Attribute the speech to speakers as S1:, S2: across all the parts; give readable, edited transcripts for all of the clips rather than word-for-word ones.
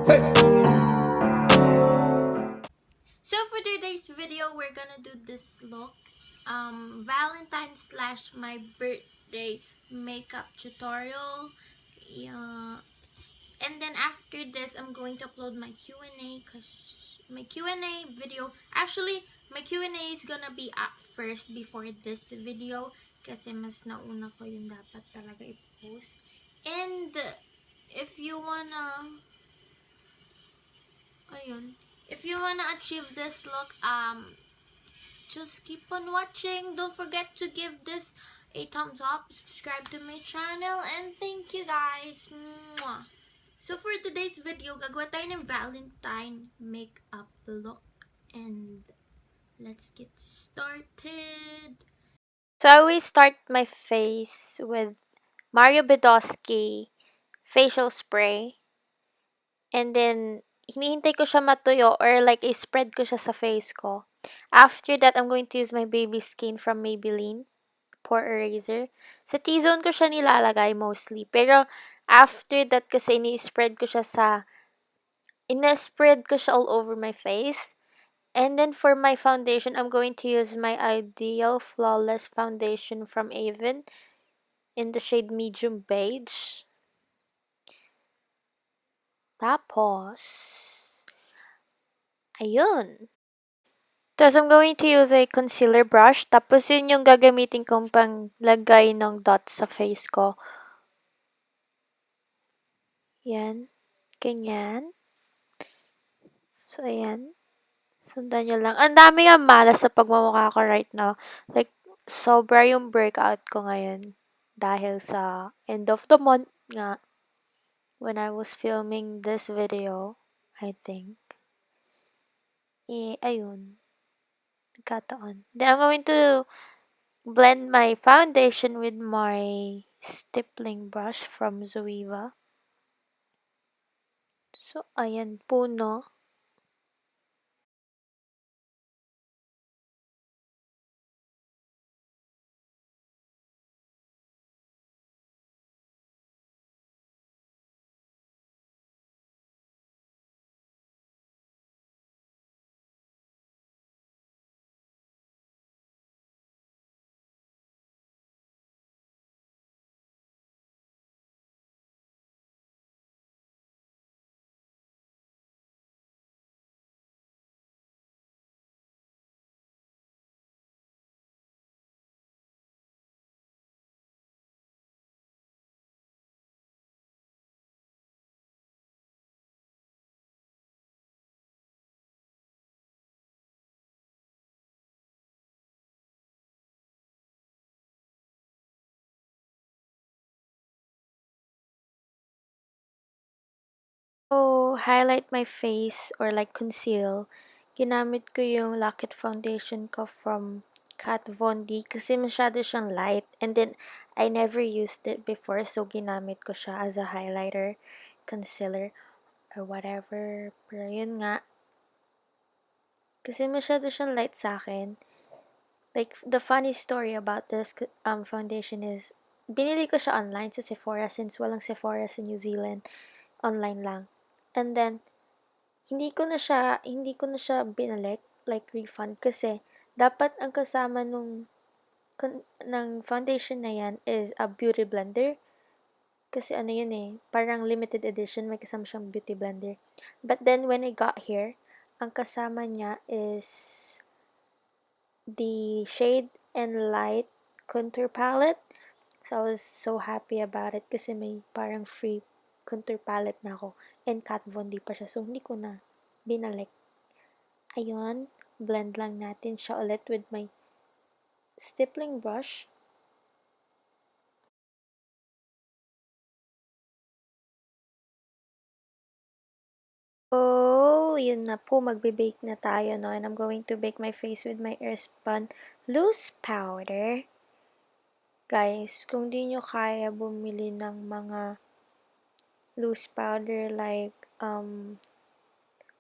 S1: So for today's video, we're gonna do this look, Valentine slash my birthday makeup tutorial. Yeah. And then after this, I'm going to upload my Q&A because my Q&A video, actually, my Q&A is gonna be up first before this video kasi mas nauna ko yung dapat talaga i-post. And if you wanna, ayun, if you wanna achieve this look, just keep on watching. Don't forget to give this a thumbs up, subscribe to my channel, and thank you guys. Mwah. So for today's video, gagawa tayo ng Valentine makeup look. And let's get started. So I always start my face with Mario Bedosky facial spray. And then, hinihintay ko siya matuyo or like i-spread ko siya sa face ko. After that, I'm going to use my baby skin from Maybelline pore eraser. Sa T-zone ko siya nilalagay mostly. Pero, after that kasi ini-spread ko siya ina-spread ko siya all over my face. And then for my foundation, I'm going to use my Ideal Flawless Foundation from Avon in the shade Medium Beige. Tapos, ayun. Tapos, I'm going to use a concealer brush. Tapos, yun yung gagamitin kong panglagay ng dots sa face ko. Yan. Ganyan. So, ayan. Sundan nyo lang. Ang dami nga malas sa pagmamukha ko right now. Like, sobra yung breakout ko ngayon. Dahil sa end of the month nga. When I was filming this video, I think. Ayun. Nagkataon. Then, I'm going to blend my foundation with my stippling brush from Zoeva. So, ayan po, no? So, highlight my face or like conceal. Ginamit ko yung Lock-It foundation ko from Kat Von D kasi masyado siyang light. And then, I never used it before so ginamit ko siya as a highlighter, concealer, or whatever. Pero yun nga, kasi masyado siyang light sa akin. Like, the funny story about this foundation is, binili ko siya online sa Sephora since walang Sephora sa New Zealand. Online lang. And then, hindi ko na siya binalik, like refund, kasi dapat ang kasama ng foundation na yan is a beauty blender. Kasi ano yun eh, parang limited edition, may kasama siyang beauty blender. But then, when I got here, ang kasama niya is the Shade and Light contour palette. So, I was so happy about it kasi may parang free contour palette na ako. And Kat Von D pa siya. So, hindi ko na binalik. Ayun, blend lang natin siya ulit with my stippling brush. Oh, yun na po. Magbe-bake na tayo, no? And I'm going to bake my face with my Airspun loose powder. Guys, kung di nyo kaya bumili ng mga loose powder like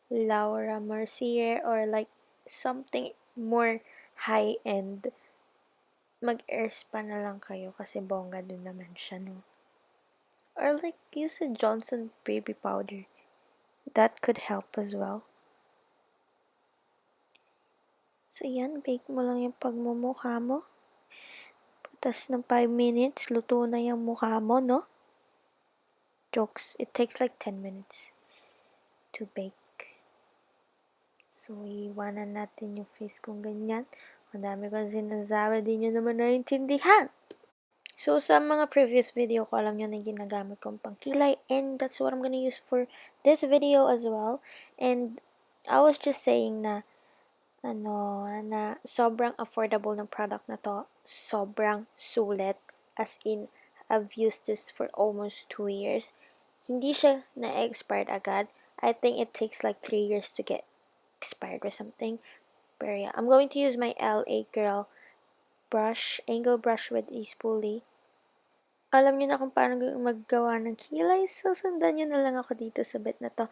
S1: Laura Mercier or like something more high-end, mag-Airspun na lang kayo kasi bongga dun naman siya, no? Or like use a Johnson baby powder.
S2: That could help as well. So, yan. Bake mo lang yung pagmumukha mo. Tapos ng 5 minutes, luto na yung mukha mo, no? Jokes. It takes like 10 minutes to bake. So, iwanan natin yung face kung ganyan. Ang dami kong sinasabi, di nyo naman naiintindihan. So, sa mga previous video ko, alam nyo na ginagamit kong pangkilay. And that's what I'm gonna use for this video as well. And I was just saying na, na sobrang affordable ng product na to. Sobrang sulit. As in, I've used this for almost 2 years. Hindi siya na-expired agad. I think it takes like 3 years to get expired or something. But yeah, I'm going to use my LA Girl brush, angle brush with a spoolie. Alam niyo na kung paano maggawa ng kilay, so sundan niyo na lang ako dito sa bit na to.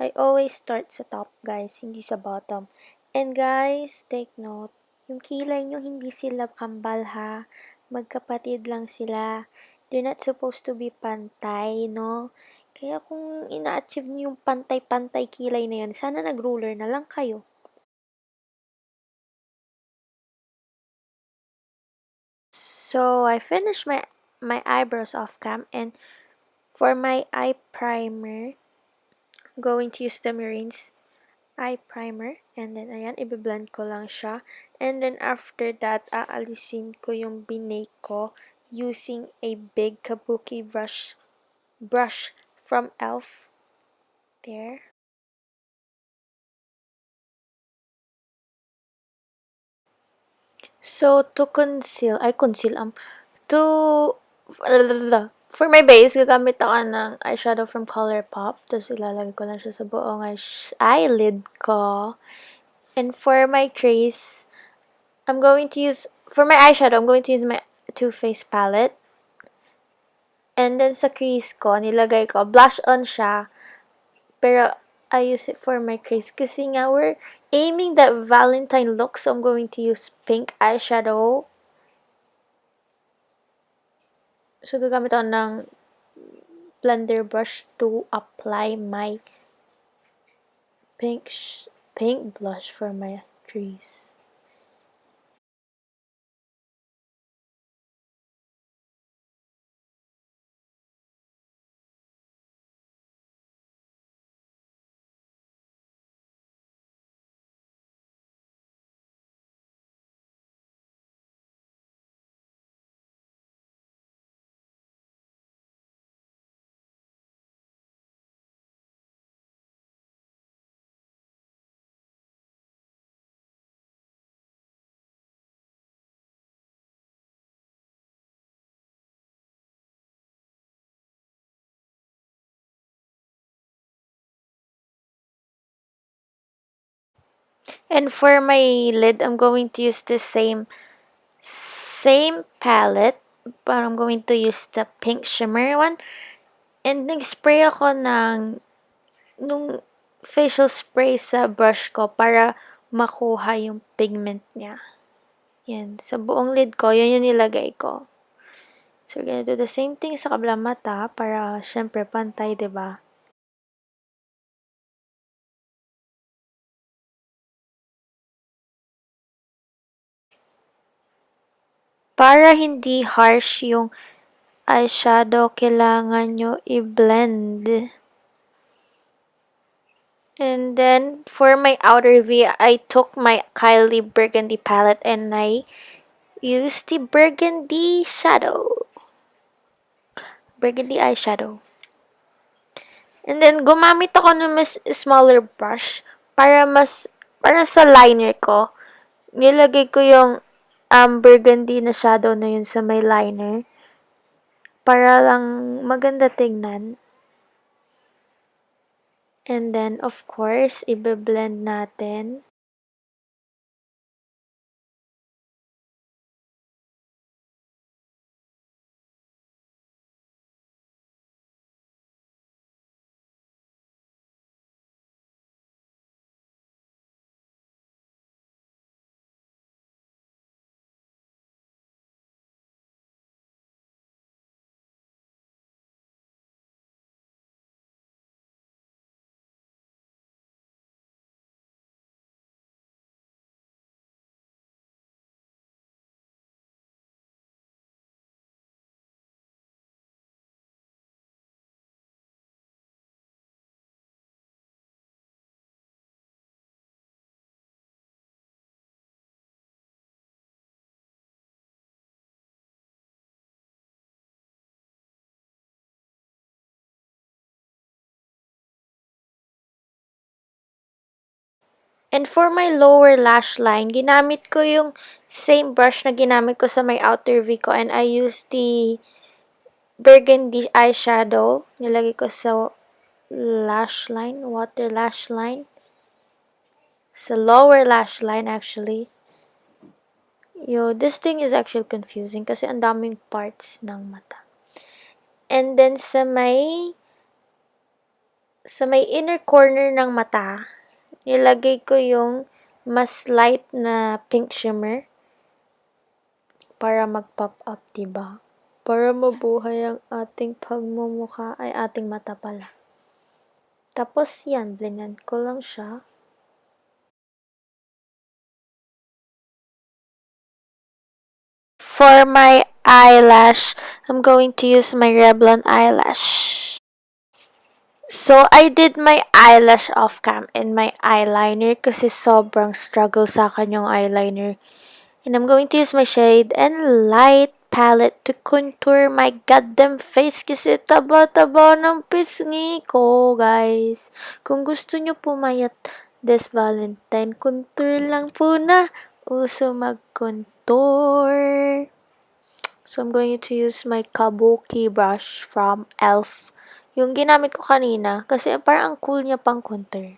S2: I always start sa top, guys, hindi sa bottom. And guys, take note, yung kilay niyo hindi sila kambal ha. Magkapatid lang sila. They're not supposed to be pantay, no? Kaya kung ina-achieve niyo yung pantay-pantay kilay na yun, sana nag-ruler na lang kayo. So, I finished my eyebrows off cam, and for my eye primer, I'm going to use the Marines eye primer. And then, ayan, i-blend ko lang siya. And then, after that, aalisin ko yung binake ko using a big kabuki brush from e.l.f. There. So, to to, for my base, gagamit ako ng eyeshadow from ColourPop. Tapos, ilalagay ko lang siya sa buong eyelid ko. And for my crease, for my eyeshadow, I'm going to use my Too Faced palette. And then sa crease ko, nilagay ko, blush on siya. Pero, I use it for my crease. Kasi nga, we're aiming that Valentine look. So, I'm going to use pink eyeshadow. So, gagamit ako ng blender brush to apply my pink blush for my crease. And for my lid, I'm going to use the same palette, but I'm going to use the pink shimmer one. And nag-spray ako nung facial spray sa brush ko para makuha yung pigment niya. Yan. Sa buong lid ko, yun yung nilagay ko. So, we're gonna do the same thing sa kabilang mata para syempre pantay, 'di ba? Para hindi harsh yung eyeshadow, kailangan nyo i-blend. And then, for my outer V, I took my Kylie Burgundy palette and I used the burgundy eyeshadow. And then, gumamit ako ng mas smaller brush para sa liner ko. Nilagay ko yung burgundy na shadow na yun sa may liner. Para lang maganda tingnan. And then, of course, i-blend natin. And for my lower lash line, ginamit ko yung same brush na ginamit ko sa my outer V ko, and I used the burgundy eyeshadow. Nilagay ko sa lash line, water lash line. Sa lower lash line actually. This thing is actually confusing kasi ang daming parts ng mata. And then sa may inner corner ng mata, nilagay ko yung mas light na pink shimmer para mag-pop up, diba? Para mabuhay ang ating pagmumukha, ay ating mata pala. Tapos yan, blend ko lang siya. For my eyelash, I'm going to use my Revlon eyelash. So, I did my eyelash off cam and my eyeliner kasi sobrang struggle sa akin yung eyeliner. And I'm going to use my shade and light palette to contour my goddamn face kasi taba-taba ng pisngi ko, guys. Kung gusto nyo pumayat this Valentine, contour lang po na. Uso mag-contour. So, I'm going to use my Kabuki brush from e.l.f. Yung ginamit ko kanina, kasi parang ang cool niya pang contour.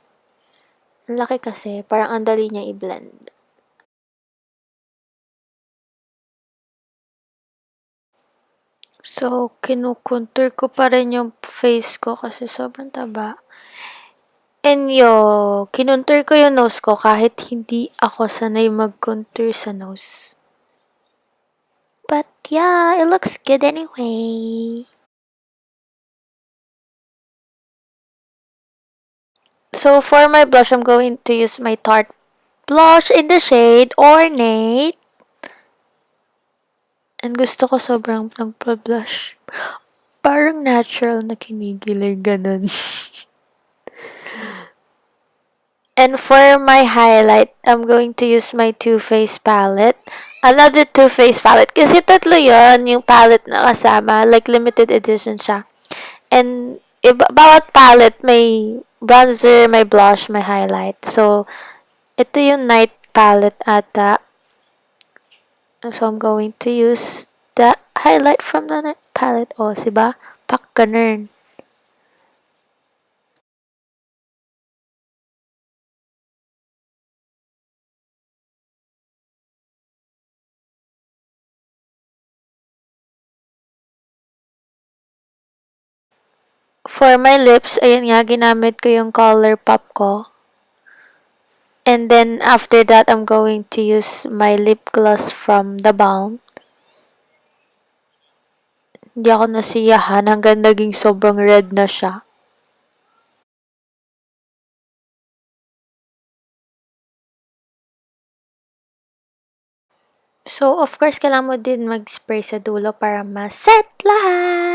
S2: Ang laki kasi, parang ang dali niya i-blend. So, kinukontour ko pa rin yung face ko kasi sobrang taba. And kinontour ko yung nose ko kahit hindi ako sanay mag-contour sa nose. But yeah, it looks good anyway. So, for my blush, I'm going to use my Tarte blush in the shade Ornate. And gusto ko sobrang nagpa-blush. Parang natural na kinikilig, ganun. And for my highlight, I'm going to use my Too Faced palette. Another Too Faced palette. Kasi tatlo yon yung palette na kasama. Like, limited edition siya. And, bawat palette may bronzer, may blush, may highlight. So, ito yung night palette ata. So, I'm going to use the highlight from the night palette. O, diba? Pak ganun. For my lips, ayun nga, ginamit ko yung color pop ko. And then, after that, I'm going to use my lip gloss from The Balm. Hindi ako nasiyahan hanggang naging sobrang red na siya. So, of course, kailangan mo din mag-spray sa dulo para ma-set lahat.